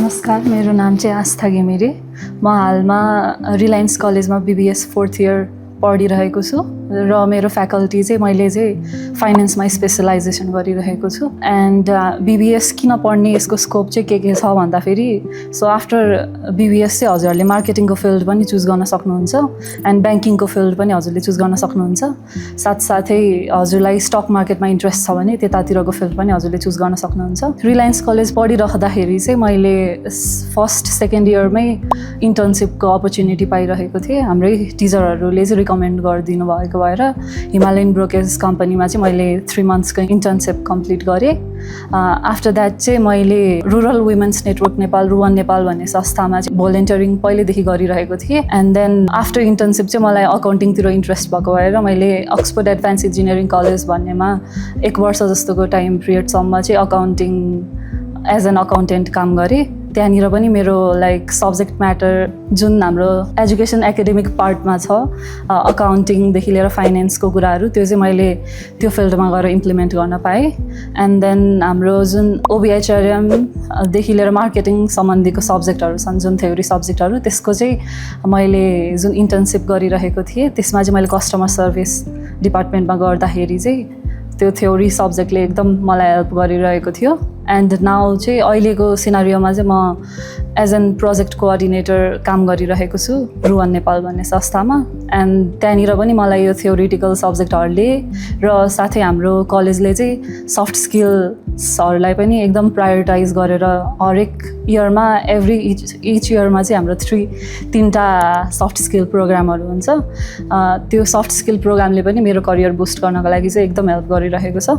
नमस्कार, मेरो नाम चाहिँ आस्था घिमिरे। म हालमा रिलायन्स कलेजमा BBS 4th इयर पढिरहेको छु र मेरो फ्याकल्टी चाहिँ मैले चाहिँ फाइनेन्समा स्पेसलाइजेसन गरिरहेको छु। एन्ड BBS किन पढ्ने, यसको स्कोप चाहिँ के छ भन्दाखेरि, सो आफ्टर BBS चाहिँ हजुरहरूले मार्केटिङको फिल्ड पनि चुज गर्न सक्नुहुन्छ एन्ड ब्याङ्किङको फिल्ड पनि हजुरले चुज गर्न सक्नुहुन्छ। साथसाथै हजुरलाई स्टक मार्केटमा इन्ट्रेस्ट छ भने त्यतातिरको फिल्ड पनि हजुरले चुज गर्न सक्नुहुन्छ। रिलायन्स कलेज पढिराख्दाखेरि चाहिँ मैले फर्स्ट सेकेन्ड इयरमै इन्टर्नसिपको अपर्च्युनिटी पाइरहेको थिएँ। हाम्रै टिचरहरूले चाहिँ रिकमेन्ड गरिदिनु भएको भएर हिमालयन ब्रोकेज कम्पनीमा चाहिँ मैले 3 मन्थ्सको इन्टर्नसिप कम्प्लिट गरेँ। आफ्टर द्याट चाहिँ मैले rural women's network Nepal, Ruwon Nepal भन्ने संस्थामा चाहिँ भोलिन्टियरिङ पहिलेदेखि गरिरहेको थिएँ। एन्ड देन आफ्टर इन्टर्नसिप चाहिँ मलाई अकाउन्टिङतिर इन्ट्रेस्ट भएको भएर मैले अक्सफोर्ड एडभान्स इन्जिनियरिङ कलेज भन्नेमा 1 वर्ष जस्तोको टाइम पिरियडसम्म चाहिँ अकाउन्टिङ एज एन अकाउन्टेन्ट काम गरेँ। त्यहाँनिर पनि मेरो सब्जेक्ट म्याटर जुन हाम्रो एजुकेसन एकाडेमिक पार्टमा छ, अकाउन्टिङदेखि लिएर फाइनेन्सको कुराहरू, त्यो चाहिँ मैले त्यो फिल्डमा गएर इम्प्लिमेन्ट गर्न पाएँ। एन्ड देन हाम्रो जुन OBHRMदेखि लिएर मार्केटिङ सम्बन्धीको सब्जेक्टहरू छन्, जुन थ्योरी सब्जेक्टहरू, त्यसको चाहिँ मैले जुन इन्टर्नसिप गरिरहेको थिएँ त्यसमा चाहिँ मैले कस्टमर सर्भिस डिपार्टमेन्टमा गर्दाखेरि चाहिँ त्यो थ्योरी सब्जेक्टले एकदम मलाई हेल्प गरिरहेको थियो। एन्ड नाउ चाहिँ अहिलेको सिनारियोमा चाहिँ म एज एन प्रोजेक्ट कोअर्डिनेटर काम गरिरहेको छु रुवन नेपाल भन्ने संस्थामा। एन्ड त्यहाँनिर पनि मलाई यो थ्योरिटिकल सब्जेक्टहरूले र साथै हाम्रो कलेजले चाहिँ सफ्ट स्किल्सहरूलाई पनि एकदम प्रायोरिटाइज गरेर हरेक इयरमा इच इयरमा चाहिँ हाम्रो 3टा सफ्ट स्किल प्रोग्रामहरू हुन्छ। त्यो सफ्ट स्किल प्रोग्रामले पनि मेरो करियर बुस्ट गर्नको लागि चाहिँ एकदम हेल्प गरिरहेको छ।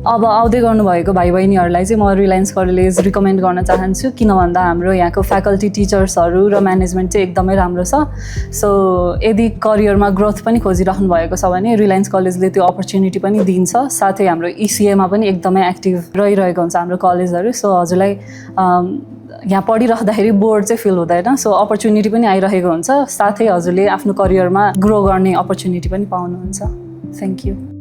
अब आउँदै गर्नुभएको भाइ बहिनीहरूलाई चाहिँ म रिलायन्स कलेज रिकमेन्ड गर्न चाहन्छु, किन भन्दा हाम्रो यहाँको फ्याकल्टी, टिचर्सहरू र म्यानेजमेन्ट चाहिँ एकदमै राम्रो छ। सो यदि करियरमा ग्रोथ पनि खोजिराख्नु भएको छ भने रिलायन्स कलेजले त्यो अपर्च्युनिटी पनि दिन्छ। साथै हाम्रो ECAमा पनि एकदमै एक्टिभ रहिरहेको हुन्छ हाम्रो कलेजहरू। सो हजुरलाई यहाँ पढिराख्दाखेरि बोर्ड चाहिँ फिल हुँदैन। सो अपर्च्युनिटी पनि आइरहेको हुन्छ, साथै हजुरले आफ्नो करियरमा ग्रो गर्ने अपर्च्युनिटी पनि पाउनुहुन्छ। Thank you.